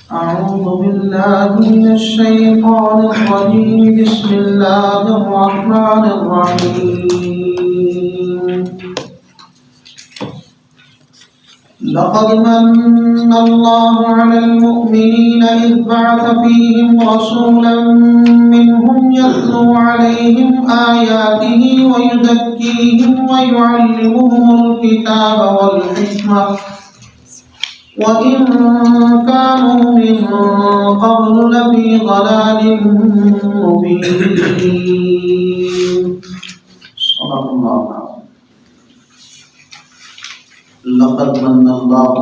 أعوذ بالله من الشيطان الرجيم. بسم الله الرحمن الرحيم. لقد من الله على المؤمنين إذ بعث فيهم رسولا منهم يتلو عليهم آياته ويزكيهم ويعلمهم الكتاب والحكمة وإن كانوا من قبل لفي ضلال مبين. صدق الله العظيم. لقد من اللہ،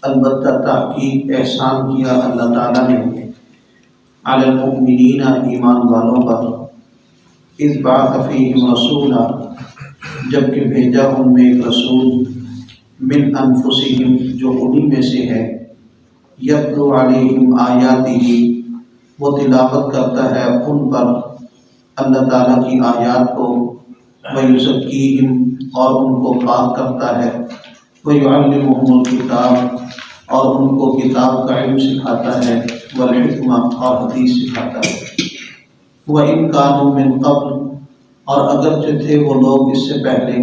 البتہ تحقیق احسان کیا اللہ تعالیٰ نے علی المؤمنین ایمان والوں پر، اذ بعث فیہم رسولا جبکہ بھیجا ان میں ایک رسول، من انفسہم جو انہی میں سے ہے، یتلو علیہم آیاتہ وہ تلاوت کرتا ہے ان پر اللہ تعالیٰ کی آیات کو، ویزکیہم اور ان کو پاک کرتا ہے، ویعلمہم الکتاب اور ان کو کتاب کا علم سکھاتا ہے، والحکمہ اور حدیث سکھاتا ہے، وَإِن كَانُوا مِن قَبْلُ اور اگرچہ تھے وہ لوگ اس سے پہلے،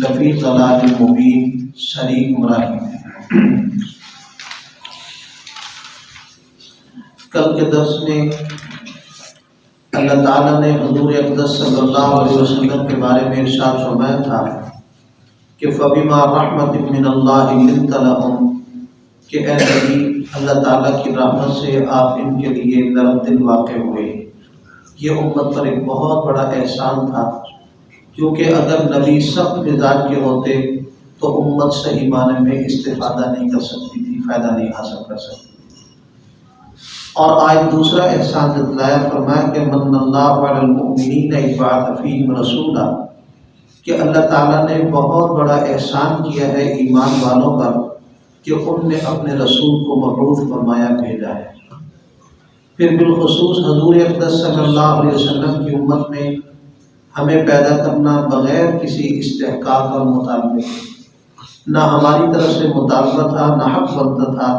لفی ضلال مبین صریح گمراہی میں۔ کل کے درس میں اللہ تعالیٰ نے حضور اقدس صلی اللہ علیہ وسلم کے بارے میں ارشاد فرمایا تھا کہ فَبِمَا رَحْمَةٍ مِّنَ اللَّهِ لِنتَ لَهُمْ کہ اے نبی اللہ تعالیٰ کی رحمت سے آپ ان کے لیے نرم دل واقع ہوئے۔ یہ امت پر ایک بہت بڑا احسان تھا، کیونکہ اگر نبی سخت مزاج کے ہوتے تو امت صحیح معنی میں استفادہ نہیں کر سکتی تھی، فائدہ نہیں حاصل کر سکتی۔ اور آج دوسرا احسان جتلایا، فرمایا کہ من اللہ علی المؤمنین اذ بعث فیہم رسولا کہ اللہ تعالیٰ نے بہت بڑا احسان کیا ہے ایمان والوں پر کہ ان نے اپنے رسول کو مبعوث فرمایا، بھیجا ہے۔ پھر بالخصوص حضور اقدس صلی اللہ علیہ وسلم کی امت میں ہمیں پیدا کرنا بغیر کسی استحقاق اور مطالبے، نہ ہماری طرف سے مطالبہ تھا نہ حق بنتا تھا،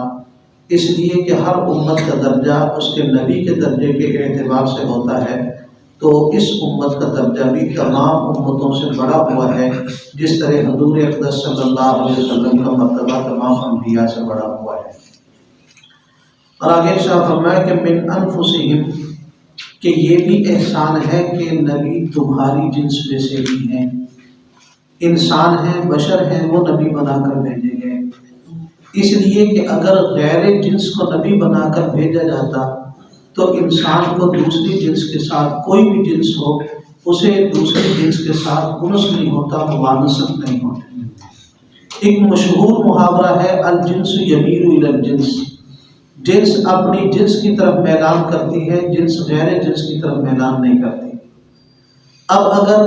اس لیے کہ ہر امت کا درجہ اس کے نبی کے درجے کے اعتبار سے ہوتا ہے، تو اس امت کا درجہ بھی تمام امتوں سے بڑا ہوا ہے، جس طرح حضور اقدس صلی اللہ علیہ وسلم کا مرتبہ تمام انبیاء سے بڑا ہوا ہے۔ اور آگے ارشاد فرمایا کہ من انفسہم کہ یہ بھی احسان ہے کہ نبی تمہاری جنس میں سے بھی ہیں، انسان ہیں، بشر ہیں، وہ نبی بنا کر بھیجے گئے۔ اس لیے کہ اگر غیر جنس کو نبی بنا کر بھیجا جاتا تو انسان کو دوسری جنس کے ساتھ، کوئی بھی جنس ہو، اسے دوسری جنس کے ساتھ انس نہیں ہوتا، موانست نہیں ہوتی۔ ایک مشہور محاورہ ہے، الجنس یمیل الی الجنس، جنس اپنی جنس کی طرف میلان کرتی ہے، جنس غیر جنس کی طرف میلان نہیں کرتی۔ اب اگر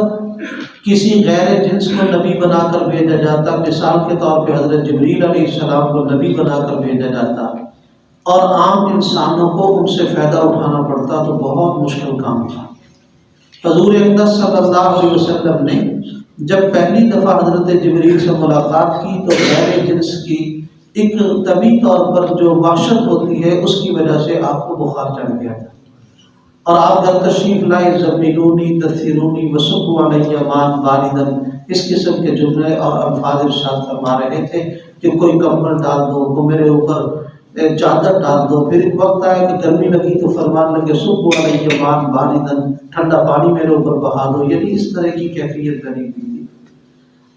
کسی غیر جنس کو نبی بنا کر بھیجا جاتا، مثال کے طور پہ حضرت جبریل علیہ السلام کو نبی بنا کر بھیجا جاتا اور عام انسانوں کو ان سے فائدہ اٹھانا پڑتا تو بہت مشکل کام تھا۔ حضور اقدس صلی اللہ علیہ وسلم نے جب پہلی دفعہ حضرت جبریل سے ملاقات کی تو غیر جنس کی ایک طبی طور پر جو وحشت ہوتی ہے اس کی وجہ سے آپ کو بخار چڑھ گیا تھا، اور آپ جب تشریف لائے زملونی دثرونی وصبوا علی مان باردن، اس قسم کے جملے اور الفاظ ارشاد فرما رہے تھے کہ کوئی کمبل ڈال دو، کو میرے اوپر چادر ڈال دو۔ پھر ایک وقت آیا کہ گرمی لگی تو فرمان لگے صبوا علی مان باردن، ٹھنڈا پانی میرے اوپر بہا دو، یعنی اس طرح کی کیفیت بنی ہوئی تھی۔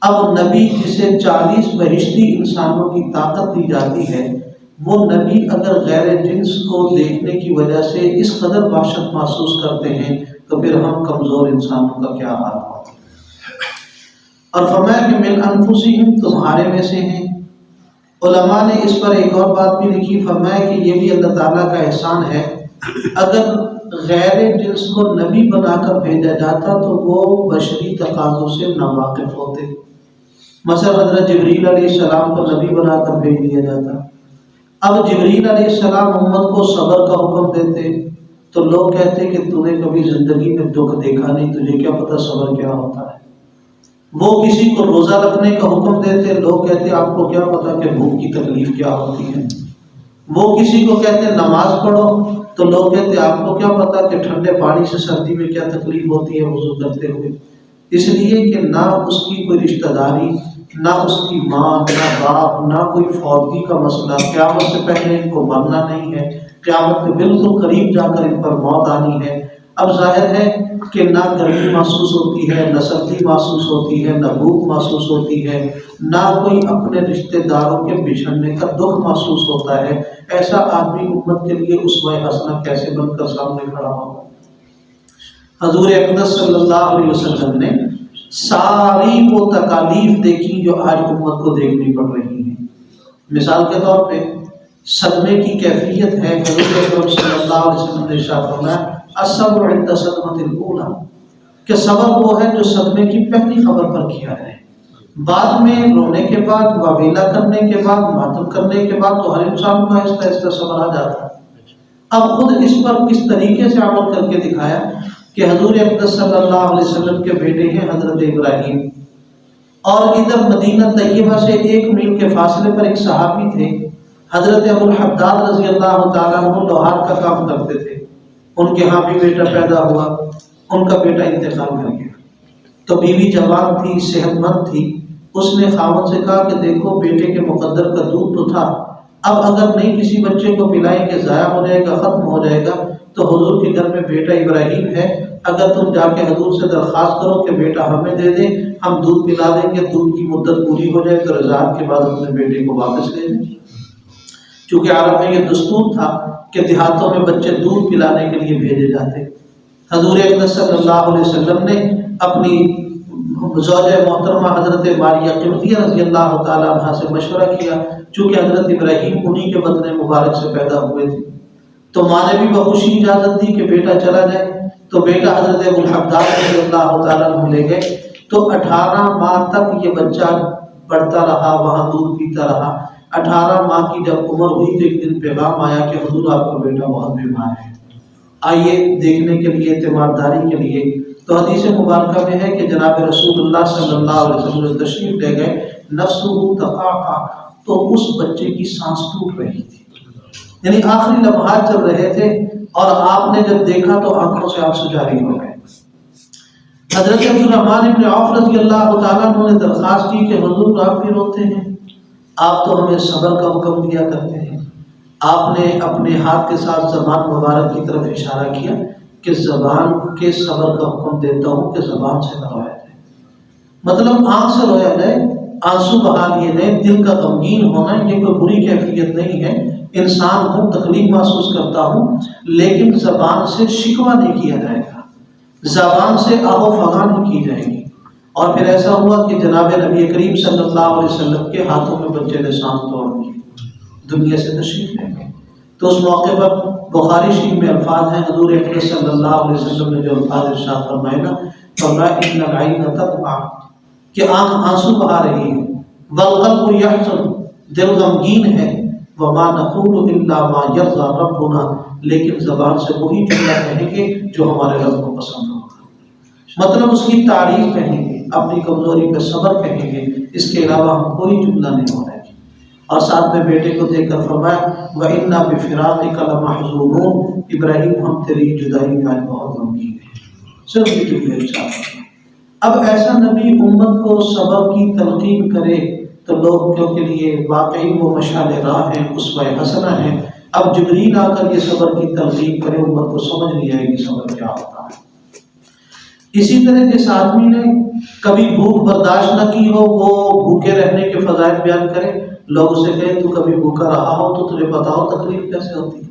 اب نبی جسے 40 بہشتی انسانوں کی طاقت دی جاتی ہے، وہ نبی اگر غیر جنس کو دیکھنے کی وجہ سے اس قدر وحشت محسوس کرتے ہیں تو پھر ہم کمزور انسانوں کا کیا حال ہوگا۔ اور فرمایا کہ من انفسہم تمہارے میں سے ہیں۔ علماء نے اس پر ایک اور بات بھی لکھی، فرمایا کہ یہ بھی اللہ تعالیٰ کا احسان ہے، اگر غیر جنس کو نبی بنا کر بھیجا جاتا تو وہ بشری تقاضوں سے ناواقف ہوتے۔ مثلا حضرت جبریل علیہ السلام کو نبی بنا کر بھیج دیا جاتا، اب جبریل علیہ السلام امت کو صبر کا حکم دیتے تو لوگ کہتے کہ تو نے کبھی زندگی میں دکھ دیکھا نہیں، تجھے کیا پتہ صبر کیا ہوتا ہے۔ وہ کسی کو روزہ رکھنے کا حکم دیتے، لوگ کہتے آپ کو کیا پتہ کہ بھوک کی تکلیف کیا ہوتی ہے۔ وہ کسی کو کہتے ہیں نماز پڑھو تو لوگ کہتے ہیں آپ کو کیا پتا کہ ٹھنڈے پانی سے سردی میں کیا تکلیف ہوتی ہے وضو کرتے ہوئے. اس لیے کہ نہ اس کی کوئی رشتہ داری، نہ اس کی ماں، نہ باپ، نہ کوئی فوتگی کا مسئلہ، قیامت سے پہلے ان کو مرنا نہیں ہے، قیامت کے بالکل قریب جا کر ان پر موت آنی ہے. اب ظاہر ہے کہ نہ گرمی محسوس ہوتی ہے، نہ سردی محسوس ہوتی ہے، نہ بھوک محسوس ہوتی ہے، نہ کوئی اپنے رشتہ داروں کے بچھڑنے کا دکھ محسوس ہوتا ہے. ایسا آدمی امت کے لیے اسوہ حسنہ کیسے بن کر سامنے کھڑا ہوگا؟ حضور اقدس صلی اللہ علیہ وسلم نے ساری وہ تکالیف دیکھی جو آج امت کو دیکھنی پڑ رہی ہیں. مثال کے طور پہ صدمے کی کیفیت ہے. حضور اکرم صلی اللہ علیہ وسلم نے ارشاد فرمایا الصبر عند الصدمۃ الاولیٰ، کہ صبر وہ ہے جو صدمے کی پہلی خبر پر کیا جائے. بعد میں رونے کے بعد، واویلا کرنے کے بعد، ماتم کرنے کے بعد تو ہر انسان کو آہستہ آہستہ صبر آ جاتا ہے. اب خود اس پر کس طریقے سے عمل کر کے دکھایا کہ حضور اقدس صلی اللہ علیہ وسلم کے بیٹے ہیں حضرت ابراہیم، اور ادھر مدینہ طیبہ سے 1 میل کے فاصلے پر ایک صحابی تھے حضرت ابو الحداد رضی اللہ تعالیٰ عنہ، لوہار کا کام کرتے تھے. ان کے ہاں بھی بیٹا پیدا ہوا، ان کا بیٹا انتقال کر گیا. تو بیوی جوان تھی، صحت مند تھی. اس نے خاوند سے کہا کہ دیکھو بیٹے کے مقدر کا دودھ تو تھا، اب اگر نہیں کسی بچے کو پلائیں کہ ضائع ہو جائے گا، ختم ہو جائے گا. تو حضور کے گھر میں بیٹا ابراہیم ہے، اگر تم جا کے حضور سے درخواست کرو کہ بیٹا ہمیں دے دیں، ہم دودھ پلا دیں گے، دودھ کی مدت پوری ہو جائے تو رضاعت کے بعد اپنے بیٹے کو واپس لے دیں. چونکہ عرب میں یہ دستور تھا کہ دیہاتوں میں بچے دودھ پلانے کے لیے بھیجے جاتے. حضور اقدس صلی اللہ علیہ وسلم نے اپنی زوجہ محترمہ حضرت ماریہ قبطیہ رضی اللہ تعالیٰ عنہ سے مشورہ کیا، چونکہ حضرت ابراہیم انہی کے بدن مبارک سے پیدا ہوئے تھے. تو ماں نے بھی بخوشی اجازت دی کہ بیٹا چلا جائے. تو بیٹا حضرت ابو الحداد رضی اللہ تعالیٰ عنہ لے گئے. تو 18 ماہ تک یہ بچہ بڑھتا رہا، وہاں دودھ پیتا رہا. 18 ماہ کی جب عمر ہوئی تو ایک دن پیغام آیا کہ حضور آپ کا بیٹا بہت بیمار ہے، آئیے دیکھنے کے لیے، تیمارداری کے لیے. تو حدیث مبارکہ میں ہے کہ جناب رسول اللہ صلی اللہ علیہ وسلم تشریف لے گئے. نفسہ تقاقع، تو اس بچے کی سانس ٹوٹ رہی تھی، یعنی آخری لمحات چل رہے تھے. اور آپ نے جب دیکھا تو آنکھوں سے آنسو جاری ہو گئے. حضرت عبد الرحمن بن عوف رضی اللہ تعالیٰ عنہ نے درخواست کی کہ حضور آپ بھی روتے ہیں، آپ تو ہمیں صبر کا حکم دیا کرتے ہیں. آپ نے اپنے ہاتھ کے ساتھ زبان مبارک کی طرف اشارہ کیا کہ زبان کے صبر کا حکم دیتا ہوں کہ زبان سے نہ رویا جائے. مطلب آنکھ سے رویا جائے، آنسو بہا لیے جائیں. دل کا غمگین ہونا یہ کوئی بری کیفیت نہیں ہے. انسان ہوں، تکلیف محسوس کرتا ہوں، لیکن زبان سے شکوہ نہیں کیا جائے گا، زبان سے آہ و فغان نہیں کی جائے گی. اور پھر ایسا ہوا کہ جناب نبی کریم صلی اللہ علیہ وسلم کے ہاتھوں میں بچے نے سانس توڑ دی، دنیا سے تشریف لے گئے. تو اس موقع پر بخاری شریف میں الفاظ ہیں، حضور اکرم صلی اللہ علیہ وسلم نے جو الفاظ ارشاد فرمائے نا، فرمایا ان العین تدمع، کہ آنکھ آنسو بہا رہی ہے، والقلب یحزن، دل غمگین ہے، وما نقول الا ما یرضى ربنا، لیکن زبان سے وہی جملہ کہیں گے جو ہمارے رب کو پسند ہوگا. مطلب اس کی تعریف کہیں گے، اپنی کمزوری پہ صبر کہیں گے، اس کے علاوہ ہم کوئی جملہ نہیں ہونا ہے. اور ساتھ میں بیٹے کو دیکھ کر فرمایا وَإِنَّا بِفِرَاقِكَ لَمَحْزُونُونَ، ابراہیم ہم تیری جدائی کا بہت غمگین ہیں. صرف یہ جملے ارشاد. اب ایسا نبی امت کو صبر کی تلقین کرے تو لوگوں کے لیے واقعی وہ مشعل راہ ہیں، اسوہ حسنہ ہیں. اب جبریل آ کر یہ صبر کی تلقین کرے، امت کو سمجھ نہیں آئے گی صبر کیا ہوتا ہے. اسی طرح جس آدمی نے کبھی بھوک برداشت نہ کی ہو، وہ بھوکے رہنے کے فضائل بیان کرے. لوگ اسے کہیں تو کبھی بھوکا رہا ہو تو تجھے بتاؤ تکلیف کیسے ہوتی ہے.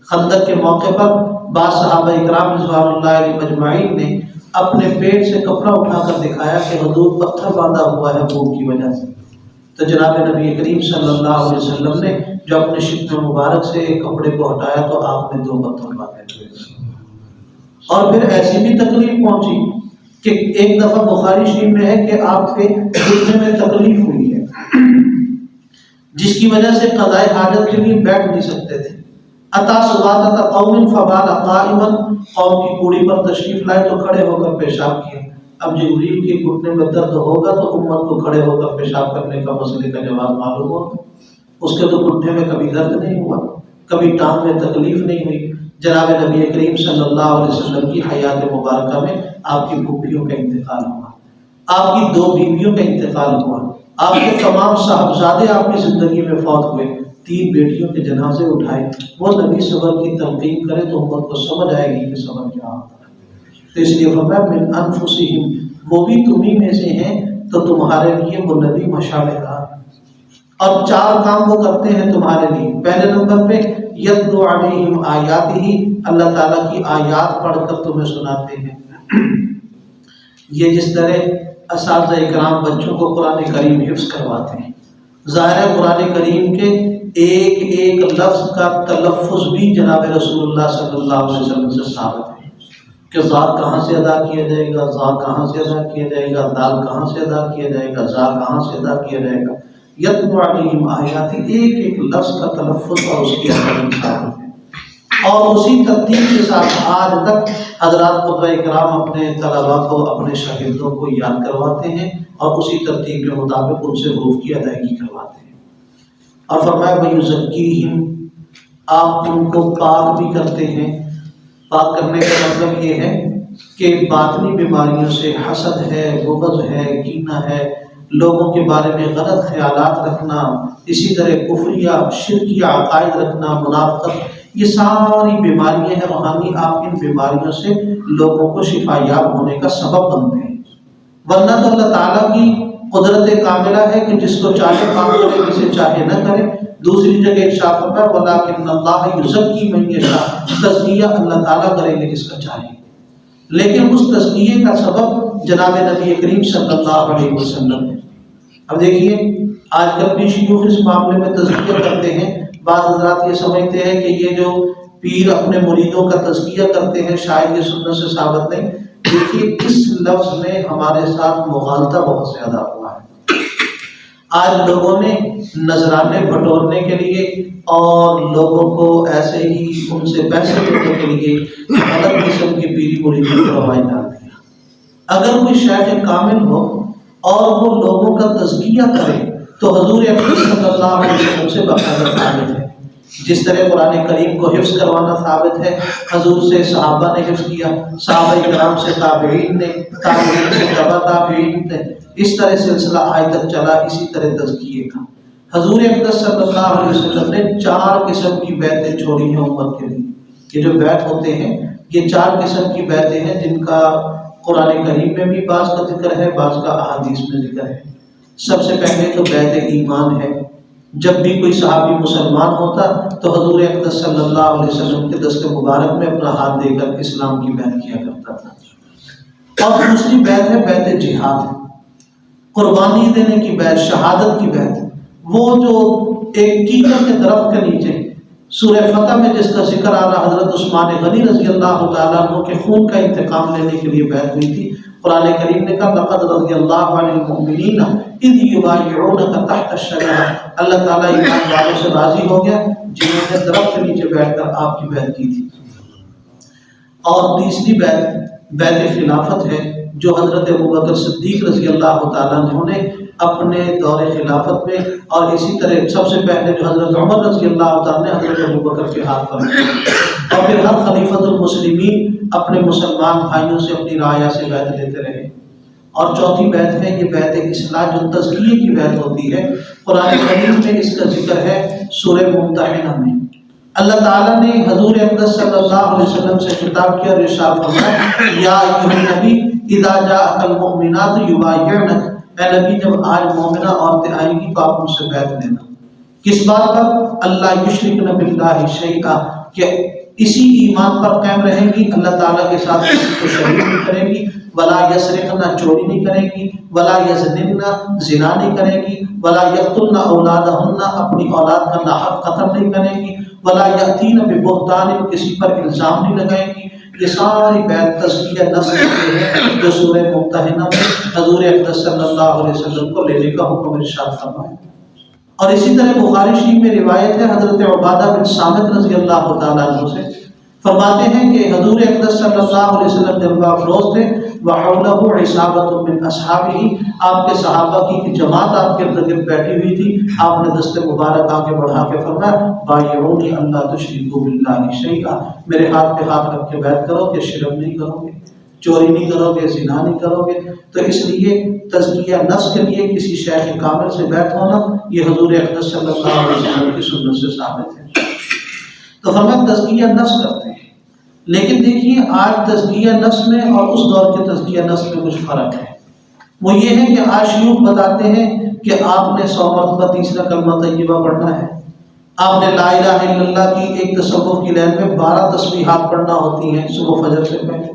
خندق کے موقع پر بعض صحابہ اکرام رضوان اللہ علیہ مجمعین نے اپنے پیٹ سے کپڑا اٹھا کر دکھایا کہ حضور پتھر باندھا ہوا ہے بھوک کی وجہ سے. تو جناب نبی کریم صلی اللہ علیہ وسلم نے جو اپنے شکم مبارک سے کپڑے کو ہٹایا تو آپ نے 2 پتھر باندھے ہوئے. اور پھر ایسی بھی تکلیف پہنچی کہ ایک دفعہ بخاری شریف میں ہے کہ آپ کے گھٹنے میں تکلیف ہوئی ہے، جس کی وجہ سے قضائے حاجت کے لیے بیٹھ نہیں سکتے تھے. اتا سباتۃ قوم فبال قائما، قوم کی کوڑی پر تشریف لائے تو کھڑے ہو کر پیشاب کیا. اب جبریل کے گھٹنے میں درد ہوگا تو امت کو کھڑے ہو کر پیشاب کرنے کا مسئلے کا جواب معلوم ہوگا. اس کے تو گھٹنے میں کبھی درد نہیں ہوا، کبھی ٹانگ میں تکلیف نہیں ہوئی۔ جناب نبی کریم صلی اللہ علیہ وسلم کی حیات مبارکہ میں آپ کی پھوپھیوں کا انتقال ہوا، آپ کی 2 بیویوں کا انتقال ہوا، آپ کے تمام صاحبزادے آپ کی زندگی میں فوت ہوئے، 3 بیٹیوں کے جنازے اٹھائے۔ وہ نبی صبر کی تلقین کرے تو امت کو سمجھ آئے گی کہ صبر کیا ہوتا ہے۔ تو اس لیے فرمایا من انفسہم، وہ بھی تمہیں میں سے ہیں تو تمہارے لیے وہ نبی مشعل راہ، اور 4 کام وہ کرتے ہیں تمہارے لیے۔ پہلے نمبر پہ یتلو علیہم آیاتہ، اللہ تعالیٰ کی آیات پڑھ کر تمہیں سناتے ہیں۔ یہ جس طرح اساتذہ کرام بچوں کو قرآن کریم حفظ کرواتے ہیں، ظاہر ہے قرآن کریم کے ایک ایک لفظ کا تلفظ بھی جناب رسول اللہ صلی اللہ علیہ وسلم سے ثابت ہے کہ ذات کہاں سے ادا کیا جائے گا، ذا کہاں سے ادا کیا جائے گا، دال کہاں سے ادا کیا جائے گا، ذا کہاں سے ادا کیا جائے گا۔ یتلو علیہم آیاتی، ایک ایک لفظ کا تلفظ اور اس کی اہمیت ثابت ہے، اور اسی ترتیب کے ساتھ آج تک حضرات قرآن کرام اپنے طلباء کو، اپنے شاگردوں کو یاد کرواتے ہیں اور اسی ترتیب کے مطابق ان سے حروف کی ادائیگی کرواتے ہیں۔ اور فرمایا وَيُزَكِّيهِمْ، آپ ان کو پاک بھی کرتے ہیں۔ پاک کرنے کا مطلب یہ ہے کہ باطنی بیماریوں سے، حسد ہے، بغض ہے، کینہ ہے، لوگوں کے بارے میں غلط خیالات رکھنا، اسی طرح کفریہ شرکیہ عقائد رکھنا، منافقت، یہ ساری بیماریاں ہیں روحانی۔ آپ ان بیماریوں سے لوگوں کو شفا یاب ہونے کا سبب بنتے ہیں، ورنہ تو اللہ تعالیٰ کی قدرت کاملہ ہے کہ جس کو چاہے پاک کرے، جسے چاہے نہ کرے۔ دوسری جگہ ارشاد فرمایا وَلَٰكِنَّ اللَّهَ يُزَكِّي مَن يَشَاءُ، تزکیہ اللہ تعالیٰ کریں گے جس کا چاہے، لیکن اس تزکیے کا سبب جناب نبی کریم صلی اللہ علیہ وسلم ہے۔ اب دیکھیے آج کل بھی شیوخ اس معاملے میں تزکیہ کرتے ہیں۔ بعض حضرات یہ سمجھتے ہیں کہ یہ جو پیر اپنے مریدوں کا تزکیہ کرتے ہیں شاید یہ سنت سے ثابت نہیں۔ دیکھیے اس لفظ میں ہمارے ساتھ مغالطہ بہت زیادہ ہوا ہے۔ آج لوگوں نے نذرانے بٹورنے کے لیے اور لوگوں کو ایسے ہی ان سے پیسے دینے کے لیے غلط قسم کی پیری مریدوں کو رواج ڈال دیا۔ اگر کوئی شیخ کامل ہو اور وہ لوگوں کا تزکیہ کرے تو حضور اکرم صلی اللہ علیہ وسلم سے باقاعدہ ثابت ہے۔ جس طرح قرآن کریم کو حفظ کروانا ثابت ہے، حضور سے صحابہ نے حفظ کیا، صحابہ کرام سے تابعین نے، تابعین سے تبع تابعین نے، اس طرح سلسلہ آج تک چلا۔ اسی طرح تزکیے کا حضور اکرم صلی اللہ علیہ وسلم نے 4 قسم کی بیعتیں چھوڑی ہیں امت کے لیے۔ یہ جو بیعت ہوتے ہیں یہ 4 قسم کی بیعتیں ہیں جن کا قرآن کریم میں بھی بعض کا ذکر ہے، بعض کا احادیث میں ذکر ہے۔ سب سے پہلے تو بیعت ایمان ہے۔ جب بھی کوئی صحابی مسلمان ہوتا تو حضور اکرم صلی اللہ علیہ وسلم کے دست مبارک میں اپنا ہاتھ دے کر اسلام کی بیعت کیا کرتا تھا۔ اور دوسری بیعت ہے بیعت جہاد، قربانی دینے کی بیعت، شہادت کی بیعت۔ وہ جو ایک کیکر کے درخت کے نیچے سورہ فتح میں جس کا ذکر آ رہا، حضرت عثمان غنی رضی اللہ تعالیٰ عنہ کے خون کا انتقام لینے کے لیے بیعت ہوئی تھی۔ قرآن کریم نے کہا لقد رضی اللہ عن المؤمنین اذ یبایعونک تحت الشجرہ، اللہ تعالیٰ ایمان والوں سے راضی ہو گیا جنہوں نے درخت کے نیچے بیٹھ کر آپ کی بیعت کی تھی۔ اور تیسری بیعت بیعت خلافت ہے جو حضرت ابوبکر صدیق رضی اللہ تعالیٰ عنہ نے اپنے دور خلافت میں، اور اسی طرح سب سے پہلے جو حضرت عمر رضی اللہ تعالیٰ نے حضرت ابوبکر کے ہاتھ پر، اور پھر ہر خلیفۃ المسلمین اپنے مسلمان بھائیوں سے اپنی رعایا سے بیعت لیتے رہے۔ اور چوتھی بیعت ہے یہ بیعت اصلاح جو تزکیے کی بیعت ہوتی ہے۔ قرآن کریم میں اس کا ذکر ہے سورہ ممتحنہ میں۔ اللہ تعالیٰ نے حضور اکرم صلی اللہ علیہ وسلم سے خطاب کیا اور ارشاد فرمایا یا ایھا النبی اذا جاءک المؤمنات یبایعنک، اے نبی جب آج مومنہ عورتیں آئیں گی تو آپ ان سے بیعت لینا۔ کس بات پر؟ اللہ یشرکن باللہ شیئا، کہ اسی ایمان پر قائم رہیں گی، اللہ تعالیٰ کے ساتھ کسی کو شریک نہیں کریں گی، ولا یسرقن، چوری نہیں کریں گی، ولا یزنن، زنا نہیں کریں گی، ولا یقتلن اولادہن، اپنی اولاد کا ناحق قتل نہیں کریں گی، ولا یأتین ببہتان، کسی پر الزام نہیں لگائیں گی۔ یہ ساری بیعت تزکیہ نفس کے ہیں جو سورہ ممتحنہ میں حضور اکرم صلی اللہ علیہ وسلم کو لینے کا حکم ارشاد فرمایا۔ اور اسی طرح بخاری شریف میں روایت ہے حضرت عبادہ بن صامت رضی اللہ تعالیٰ عنہ سے، فرماتے ہیں کہ حضور اقدس صلی اللہ علیہ وسلم جلوہ افروز تھے، وحولہ عصابۃ من اصحابہ، آپ کے صحابہ کی ایک جماعت آپ کے ارد گرد بیٹھی ہوئی تھی. آپ نے دست مبارک آگے بڑھا کے فرمایا بایعونی اللہ تشرکوا باللہ شیئا، میرے ہاتھ پہ ہاتھ رکھ کے بیعت کرو کہ شرک نہیں کرو گے، چوری نہیں کرو گے، زنا نہیں کرو گے. تو اس لیے تزکیہ نفس کے لیے کسی شیخ کامل سے بیعت ہونا یہ حضور اقدس صلی اللہ علیہ وسلم کی سنت سے ثابت ہے. تو ہم تزکیہ نفس کرتے ہیں، لیکن دیکھیے آج تزکیہ نفس میں اور اس دور کے تزکیہ نفس میں کچھ فرق ہے. وہ یہ ہے کہ آج شیوخ بتاتے ہیں کہ آپ نے 100 مرتبہ تیسرا کلمہ طیبہ پڑھنا ہے، آپ نے لا الہ الا اللہ کی ایک تصوف کی لائن میں 12 تسبیحات پڑھنا ہوتی ہیں صبح فجر سے پہلے،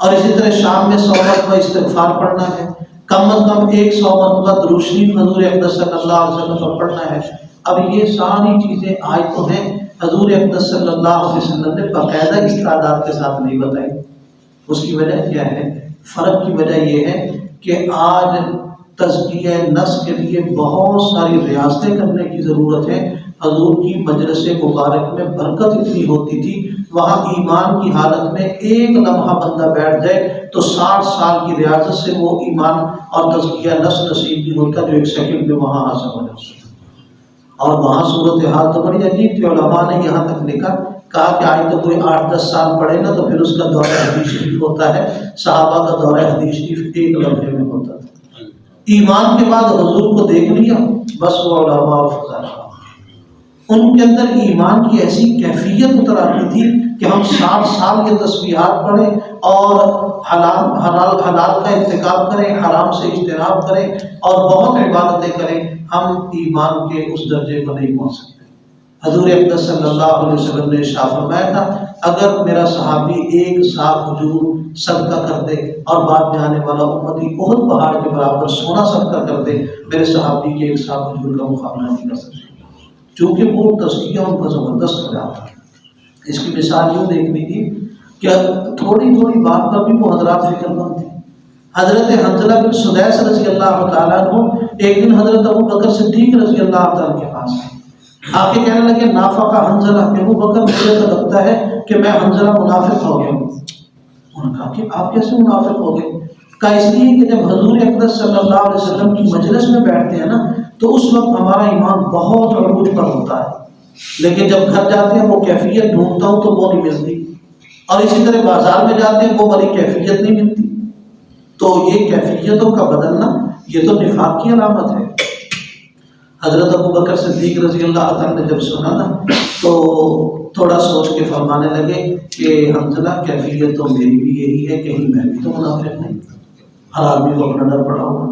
اور اسی طرح شام میں 100 مرتبہ استغفار پڑھنا ہے، کم از کم 100 مرتبہ درود شریف حضور اقدس صلی اللہ علیہ وسلم پر پڑھنا ہے. اب یہ ساری چیزیں آج تو ہیں، حضور اقدس صلی اللہ علیہ وسلم نے باقاعدہ اس تعداد کے ساتھ نہیں بتائی. اس کی وجہ کیا ہے؟ فرق کی وجہ یہ ہے کہ آج تزکیہ نفس کے لیے بہت ساری ریاضتیں کرنے کی ضرورت ہے. حضور کی مجلس مبارک میں برکت اتنی ہوتی تھی، وہاں ایمان کی حالت میں ایک لمحہ بندہ بیٹھ جائے تو 60 سال کی ریاضت سے وہ ایمان اور تزکیہ نفس نصیب نہیں ہوتا جو ایک سیکنڈ میں وہاں حاصل ہو جاتا. اور وہاں صورتحال تو بڑی عجیب تھی. علماء نے یہاں تک لکھا، کہا کہ آج تو کوئی 8-10 سال پڑھے نا تو پھر اس کا دورہ حدیث شریف ہوتا ہے. صحابہ کا دورہ حدیث شریف ایک لمحے میں ہوتا تھا. ایمان کے بعد حضور کو دیکھ لیا بس وہ علماء اور فضائل، ان کے اندر ایمان کی ایسی کیفیت اتر آتی تھی کہ ہم 60 سال کے تسبیحات پڑھیں اور حلال کا ارتکاب کریں، حرام سے اجتناب کریں اور بہت عبادتیں کریں، ہم ایمان کے اس درجے کو نہیں پہنچ سکتے. حضور اقدس صلی اللہ علیہ وسلم نے ارشاد فرمایا تھا اگر میرا صحابی 1 سال کھجور صدقہ کر دے اور بعد میں آنے والا امتی احد پہاڑ کے برابر سونا صدقہ کر دے، میرے صحابی کے 1 سال کھجور کا مقابلہ نہیں کر سکتے، چونکہ وہ تزکیہ ان کا زبردست ہو جاتا ہے. اس کی مثال یوں دیکھ لیجیے کہ تھوڑی بات پر بھی وہ حضرات فکر مند تھے. حضرت حنظلہ بن سدیس رضی اللہ تعالیٰ عنہ ایک دن حضرت ابو بکر صدیق رضی اللہ تعالیٰ کے پاس آ کے کہنے لگے نافقہ حنظلہ، کہ ابو بکر مجھے تو لگتا ہے کہ میں حنظلہ منافق ہو گیا ہوں. انہوں نے کہا کہ آپ کیسے منافق ہو گئے؟ کہا اس لیے کہ جب حضور اقدس صلی اللہ علیہ وسلم کی مجلس میں بیٹھتے ہیں نا تو اس وقت ہمارا ایمان بہت عروج پر ہوتا ہے، لیکن جب گھر جاتے ہیں وہ کیفیت ڈھونڈتا ہوں تو وہ نہیں ملتی، اور اسی طرح بازار میں جاتے ہیں وہ بڑی کیفیت نہیں ملتی. تو یہ کیفیتوں کا بدلنا یہ تو نفاق کی علامت ہے. حضرت ابو بکر صدیق رضی اللہ تعالیٰ نے جب سنا نا تو تھوڑا سوچ کے فرمانے لگے کہ حنظلہ کیفیت تو میری بھی یہی ہے، کہیں میں بھی تو منافق نہیں. ہر آدمی کو اپنا ڈر پڑا ہوا.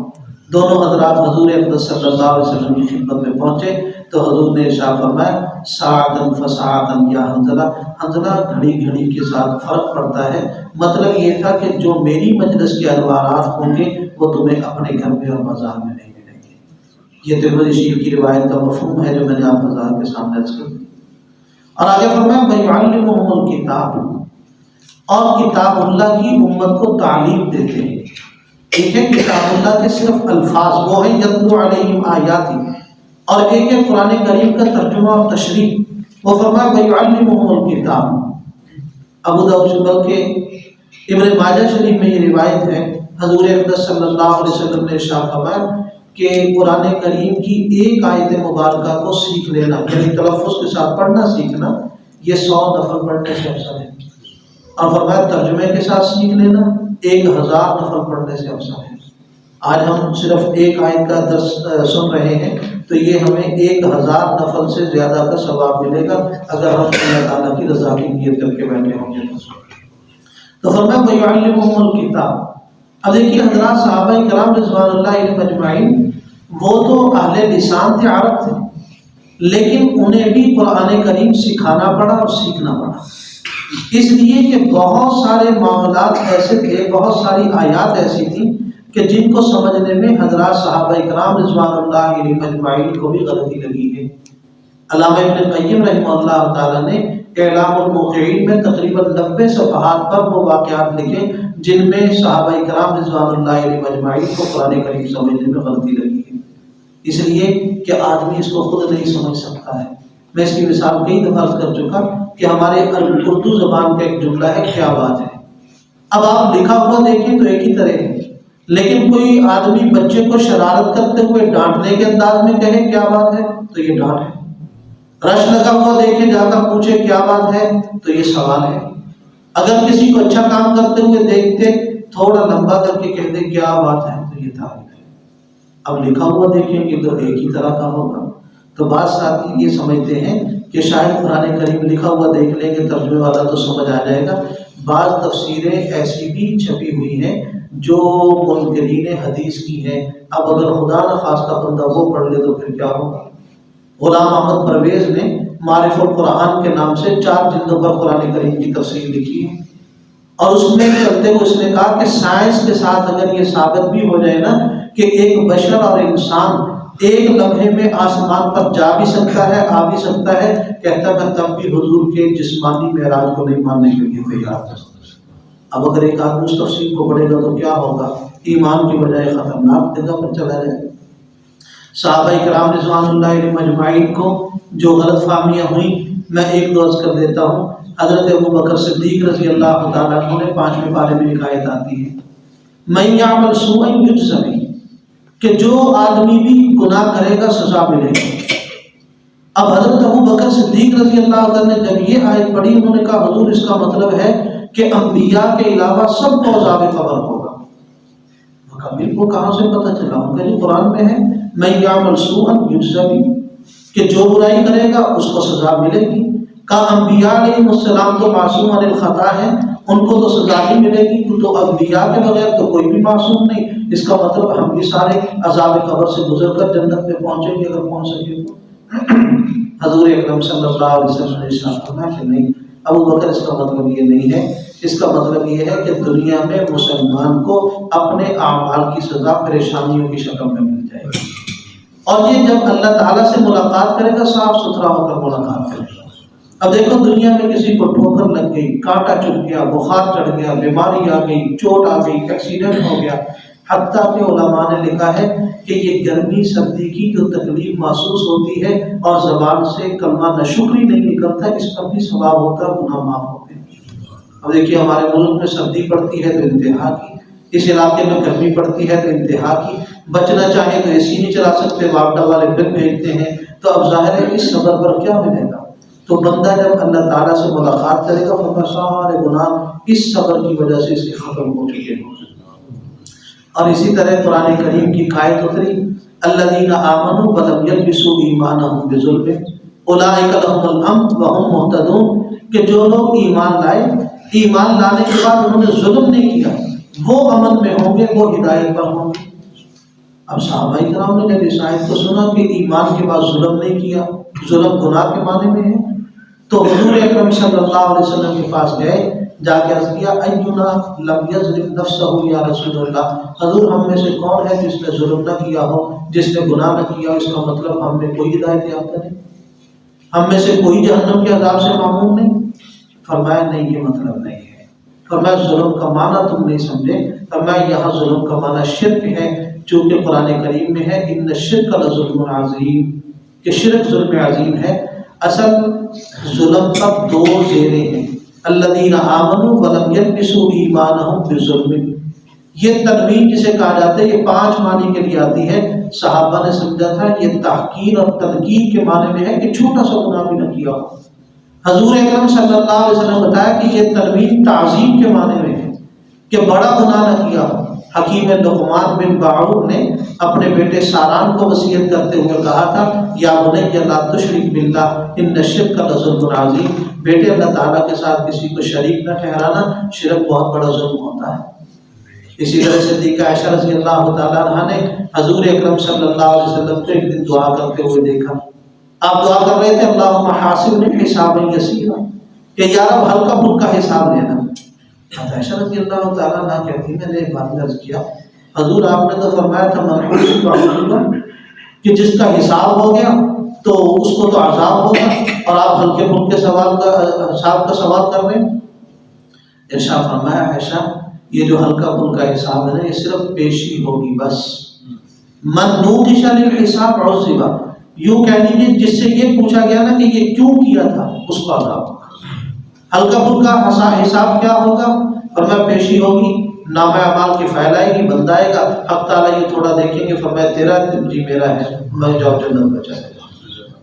دونوں حضرات حضور اقدس صلی اللہ علیہ وسلم کی خدمت میں پہنچے تو حضور نے ارشاد فرمایا ساعتن فساعتن یا حنظلہ، حنظلہ گھڑی کے ساتھ فرق پڑتا ہے. مطلب یہ تھا کہ جو میری مجلس کے انوارات ہوں گے وہ تمہیں اپنے گھر میں اور بازار میں نہیں ملیں گے. یہ ترمذی شریف کی روایت کا مفہوم ہے جو میں نے آپ حضرات کے سامنے عرض کر دی. اور آگے فرمایا وَيُعَلِّمُهُمُ الْكِتَابَ، اور کتاب اللہ کی امت کو تعلیم دیتے ہیں. ایک ہے کتاب اللہ کے صرف الفاظ، وہ ہیں یتلو علیہم آیاتی، اور ایک ہے قرآن کریم کا ترجمہ اور تشریح. وہ فرمایا وَيُعَلِّمُهُمُ الْكِتَابَ. ابو داؤد سے بلکہ ابن ماجہ شریف میں یہ روایت ہے حضور اقدس صلی اللہ علیہ وسلم نے ارشاد فرمایا کہ قرآن کریم کی ایک آیت مبارکہ کو سیکھ لینا، یعنی تلفظ کے ساتھ پڑھنا سیکھنا، یہ 100 نفل پڑھنے سے افضل ہے. اور فرمایا ترجمے کے ساتھ سیکھ لینا 1000 نفل پڑھنے سے افضل ہے. آج ہم صرف ایک آیت کا درس سن رہے ہیں تو یہ ہمیں 1000 نفل سے زیادہ کا ثواب ملے گا اگر ہم اللہ تعالیٰ کی رضا کی نیت کر کے بیٹھے ہوں گے. تو فرمایا وَيُعَلِّمُهُمُ الْكِتَابَ. اب دیکھیے حضرات صحابہ کرام رضوان اللہ علیہم اجمعین وہ تو اہل لسان تھے، عرب تھے، لیکن انہیں بھی قرآن کریم سکھانا پڑا اور سیکھنا پڑا، اس لیے کہ بہت سارے معاملات ایسے تھے، بہت ساری آیات ایسی تھیں کہ جن کو سمجھنے میں حضرات صحابہ کرام رضوان اللہ علیہم اجمعین کو بھی غلطی لگی ہے. علامہ ابن قیم رحمہ اللہ تعالیٰ نے اعلام الموقعین میں تقریباً 90 صفحات پر وہ واقعات لکھے جن میں صحابہ کرام رضوان اللہ علیہم اجمعین کو قرآن کریم سمجھنے میں غلطی لگی ہے، اس لیے کہ آدمی اس کو خود نہیں سمجھ سکتا ہے. میں اس کی مثال کئی دفعہ عرض کر چکا کہ ہمارے اردو زبان کا ایک جملہ ہے کیا بات ہے. اب آپ لکھا ہوا دیکھیں تو ایک ہی طرح ہے، لیکن کوئی آدمی بچے کو شرارت کرتے ہوئے ڈانٹنے کے انداز میں کہے کیا بات ہے تو یہ ڈانٹ ہے. رش لگا ہوا دیکھے جا کر پوچھے کیا بات ہے تو یہ سوال ہے. اگر کسی کو اچھا کام کرتے ہوئے دیکھتے تھوڑا لمبا کر کے کہہ دے کیا بات ہے تو یہ تعریف ہے. اب لکھا ہوا دیکھیں گے تو ایک ہی طرح کا ہوگا. تو بعض ساتھی یہ سمجھتے ہیں کہ شاید قرآن کریم لکھا ہوا دیکھ لیں گے ترجمے والا تو سمجھ آ جائے گا. بعض تفسیریں ایسی بھی چھپی ہوئی ہیں جو منکرین حدیث کی ہیں. اب اگر خدا نہ خواستہ بندہ وہ پڑھ لے تو پھر کیا ہوگا. غلام احمد پرویز نے معرف القرآن کے نام سے 4 جلدوں پر قرآن کریم کی تفسیر لکھی ہے، اور اس میں چلتے ہوئے اس نے کہا کہ سائنس کے ساتھ اگر یہ ثابت بھی ہو جائے نا کہ ایک بشر اور انسان ایک لمحے میں آسمان پر جا بھی سکتا ہے آ بھی سکتا ہے، کہتا میں تب بھی حضور کے جسمانی معراج کو نہیں ماننے کے لیے تیار ہوں. اب اگر ایک آدمی اس تفسیر کو پڑھے گا تو کیا ہوگا، ایمان کی بجائے خطرناک جگہ پر چلا جائے. صحابہ کرام رضوان اللہ علیہ مجمعین کو جو غلط فہمیاں ہوئیں میں ایک دو عرض کر دیتا ہوں. حضرت ابوبکر صدیق رضی اللہ تعالیٰ عنہ نے 5ویں پارے میں ایک آیت آتی ہے من یعمل سوءا یجز بہ، کہ جو آدمی بھی گناہ کرے گا سزا ملے گی. اب حضرت ابوبکر صدیق رضی اللہ تعالیٰ نے جب یہ آیت پڑھی انہوں نے کہا حضور اس کا مطلب ہے کہ انبیاء کے علاوہ سب کو عذاب قبر ہوگا. کبھی کو کہاں سے پتہ چلا؟ ان کا جو قرآن میں ہے من یعمل سوءا یجز بہ، کہ جو برائی کرے گا اس کو سزا ملے گی. کا انبیاء علیہ السلام تو معصوم عن الخطا ہے، ان کو تو سزا ہی ملے گی. تو انبیاء کے بغیر تو کوئی بھی معصوم نہیں. اس کا مطلب ہم بھی سارے عذاب قبر سے گزر کر جنت میں پہنچیں گے اگر پہنچ سکے تو. حضور اکرم صلی اللہ علیہ وسلم نے ارشاد فرمایا کہ نہیں، ابو بکر اس کا مطلب یہ نہیں ہے. اس کا مطلب یہ ہے کہ دنیا میں مسلمان کو اپنے اعمال کی سزا پریشانیوں کی شکل میں مل جائے گی، اور یہ جب اللہ تعالیٰ سے ملاقات کرے گا صاف ستھرا ہو کر ملاقات کرے گا. اب دیکھو دنیا میں کسی کو ٹھوکر لگ گئی، کانٹا چبھ گیا، بخار چڑھ گیا، بیماری آ گئی، چوٹ آ گئی، ایکسیڈنٹ ہو گیا، حتیٰ کہ علماء نے لکھا ہے کہ یہ گرمی سردی کی جو تکلیف محسوس ہوتی ہے اور زبان سے کلمہ نشکری نہیں نکلتا، اس پر بھی ثواب ہوتا ہے، گناہ معاف ہوتے ہیں. اب دیکھیے ہمارے ملک میں سردی پڑتی ہے تو انتہا کی، اس علاقے میں گرمی پڑتی ہے تو انتہا کی. بچنا چاہے تو اے سی نہیں چلا سکتے، واپڈا والے بل بھیجتے ہیں. تو اب ظاہر ہے اس صبر پر کیا ملے گا. تو بندہ جب اللہ تعالیٰ سے ملاقات کرے گا فرمایا سارے گناہ اس صبر کی وجہ سے اس کے ختم ہو چکے ہیں. اور اسی طرح قرآن کریم کی آیت اتری الذین آمنوا ولم یلبسوا ایمانہم بظلم اولئک لہم الامن وہم مہتدون، کہ جو لوگ ایمان لائے، ایمان لانے کے بعد انہوں نے ظلم نہیں کیا، وہ امن میں ہوں گے، وہ ہدایت پر ہوں گے. اب صحابہ کرام نے جب اس آیت کو سنا کہ ایمان کے بعد ظلم نہیں کیا، ظلم گناہ کے معنی میں ہے، تو حضور اکرم صلی اللہ علیہ وسلم کے پاس گئے، جا کے عرض کیا اینا لم یظلم نفسہ یا رسول اللہ، حضور ہم میں سے کون ہے جس نے ظلم نہ کیا ہو، جس نے گناہ نہ کیا ہو. اس کا مطلب ہم میں کوئی ہدایت یافتہ نہیں، ہم میں سے کوئی جہنم کے عذاب سے معمون نہیں. فرمایا نہیں یہ مطلب نہیں ہے. فرمایا ظلم کا معنی تم نہیں سمجھے. فرمایا یہاں ظلم کا معنی شرک ہے، چونکہ قرآن کریم میں ہے ان الشرک لظلم عظیم، کہ شرک ظلم عظیم ہے. اصل ظلم کا 2 زیریں ہیں، الذین آمنوا ولم یلبسوا ایمانہم بظلم. یہ تنوین جسے کہا جاتا ہے یہ 5 معنی کے لیے آتی ہے. صحابہ نے سمجھا تھا یہ تحقیر اور تنقید کے معنی میں ہے کہ چھوٹا سا گناہ بھی نہ کیا ہو. حضور اکرم صلی اللہ علیہ وسلم نے بتایا کہ یہ تنوین تعظیم کے معنی میں ہے کہ بڑا گناہ نہ کیا ہو. حکیم لقمان بن باعور نے اپنے بیٹے ساران کو وصیت کرتے ہوئے کہا تھا یا بنی لا تشرک باللہ ان الشرک لظلم عظیم، بیٹے اللہ تعالیٰ کے ساتھ کسی کو شریک نہ ٹھہرانا، شرک بہت بڑا ظلم ہوتا ہے. اسی طرح صدیقہ عائشہ رضی اللہ تعالیٰ عنہ نے حضور اکرم صلی اللہ علیہ وسلم کو ایک دن دعا کرتے ہوئے دیکھا. آپ دعا کر رہے تھے اللہم حاسبنی حسابا یسیرا، کہ یا رب ہلکا پھلکا حساب لینا. عائشہ رضی اللہ تعالیٰ عنہ کہتی میں نے ایک بات عرض کیا حضور آپ نے تو فرمایا تھا من کہ جس کا حساب ہو گیا تو اس کو تو عذاب ہوگا، اور آپ ہلکے پھلکے حساب کا سوال کر رہے ہیں. ارشاد فرمایا عائشہ یہ جو ہلکا پھلکا حساب ہے نا یہ صرف پیشی ہوگی بس. من نوقش للحساب عذب، یوں کہہ لیجیے جس سے یہ پوچھا گیا نا کہ یہ کیوں کیا تھا اس کو عذاب ہوگا۔ ہلکا پھلکا حساب کیا ہوگا؟ فرمایا پیشی ہوگی، نامہ اعمال کی فائل آئے گی، بندہ آئے گا، حق تعالیٰ یہ تھوڑا دیکھیں گے، فرمایا تیرا جی میرا ہے، میں جاؤ جنت میں چلے گا۔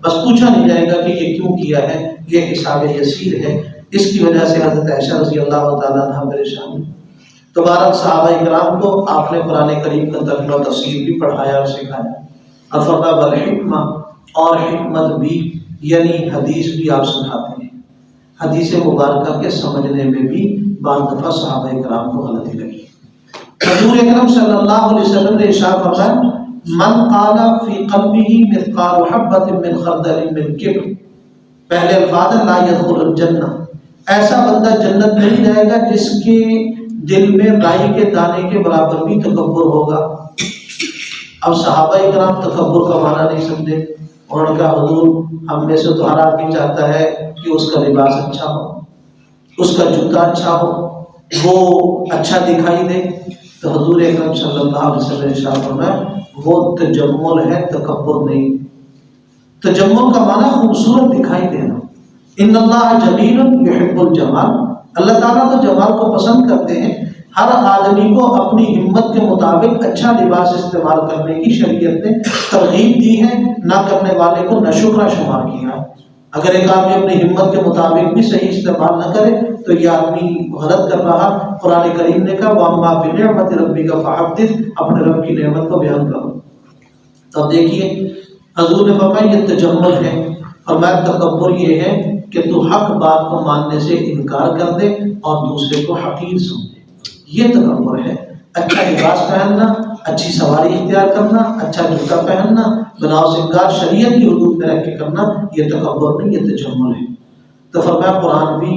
بس پوچھا نہیں جائے گا کہ یہ کیوں کیا ہے، یہ حساب یسیر ہے۔ اس کی وجہ سے حضرت عائشہ رضی اللہ تعالیٰ عنہ پریشان۔ تبارک صحابہ کرام کو آپ نے قرآن کریم کا ترجمہ و تفسیر بھی پڑھایا اور سکھایا، اور فرمایا والحکمہ، اور حکمت بھی یعنی حدیث بھی آپ سکھاتے ہیں۔ حدیث مبارکہ کے سمجھنے میں بھی بعض دفعہ صحابہ کرام کو غلطی لگی۔ حضور اکرم صلی اللہ علیہ وسلم نے ارشاد فرمایا من قال فی قلبہ مثقال حبۃ من خردل من کبر، پہلے الفاظ لا يدخل الجنہ، ایسا بندہ جنت نہیں جائے گا جس کے دل میں رائی کے دانے کے برابر بھی تکبر ہوگا۔ اب صحابہ کرام تکبر کا معنی نہیں سمجھے، انہوں نے کہا حضور ہم میں سے تو ہر آدمی چاہتا ہے کہ اس کا لباس اچھا ہو، اس کا جوتا اچھا ہو، وہ اچھا دکھائی دے۔ تو حضور اکرم صلی اللہ علیہ وسلم نے ارشاد فرمایا وہ تجمل ہے، تکبر نہیں۔ تجمل کا معنی خوبصورت دکھائی دینا۔ ان اللہ جمیل یحب الجمال، اللہ تعالیٰ تو جمال کو پسند کرتے ہیں۔ ہر آدمی کو اپنی ہمت کے مطابق اچھا لباس استعمال کرنے کی شریعت نے ترغیب دی ہے، نہ کرنے والے کو ناشکرا شمار کیا۔ اگر ایک آدمی اپنی ہمت کے مطابق بھی صحیح استعمال نہ کرے تو یہ آدمی غلط کر رہا۔ قرآن کریم نے کہا وَأَمَّا بِنِعْمَةِ رَبِّكَ فَحَدِّثْ، اپنے رب کی نعمت کو بیان کرو۔ اب دیکھیے حضور نے فرمایا یہ تجمل ہے، فرمایا تکبر یہ ہے کہ تو حق بات کو ماننے سے انکار کر دے اور دوسرے کو حقیر سمجھے، یہ تکبر ہے۔ اچھا لباس پہننا، اچھی سواری اختیار کرنا، اچھا جوتا پہننا، بناؤ سنگار شریعت کی حدود میں رکھ کے کرنا، یہ تکبر نہیں، یہ تجمل ہے۔ تو فرمایا قرآن بھی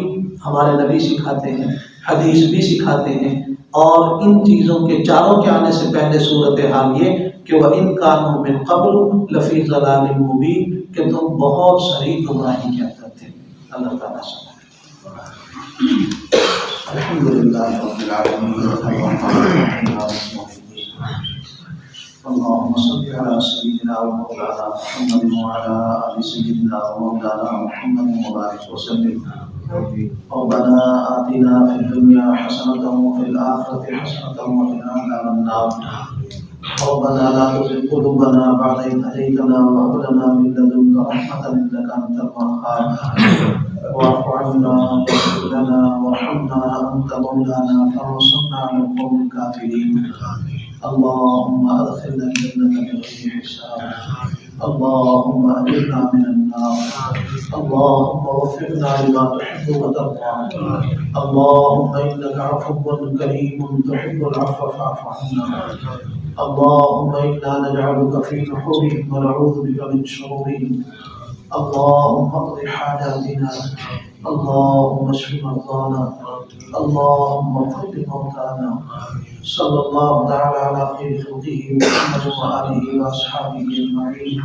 ہمارے نبی سکھاتے ہیں، حدیث بھی سکھاتے ہیں، اور ان چیزوں کے چاروں کے آنے سے پہلے صورتحال یہ کہ وَإِن كَانُوا مِن قَبْلُ لَفِي ضَلَالٍ مُبِينٍ، کہ تم بہت ساری گمراہی کیا کرتے ہیں۔ اللہ تعالیٰ سے الحمدللہ رب العالمین، اللهم صل على سيدنا ومولانا محمد وعلى آل سيدنا ومولانا محمد وبارك وسلم۔ ربنا آتنا في الدنيا حسنة وفي الآخرة حسنة وقنا عذاب النار۔ ربنا لا تزغ قلوبنا بعد إذ هديتنا وهب لنا من لدنك رحمة إنك أنت الوهاب، واعف عنا واغفر لنا وارحمنا أنت مولانا فانصرنا على القوم الكافرين۔ اللهم أدخلنا الجنة بغير حساب، اللهم أجرنا من النار، اللهم وفقنا لما تحب وترضى، اللهم إنك عفو كريم تحب العفو فاعف عنا، اللهم إنا نجعلك في نحورهم ونعوذ بك من شرورهم، اللهم اقض حاجاتنا، اللهم اشف مرضانا، اللهم اغفر لموتانا۔ صلى الله تعالى على خير خلقه محمد وآله وأصحابه أجمعين.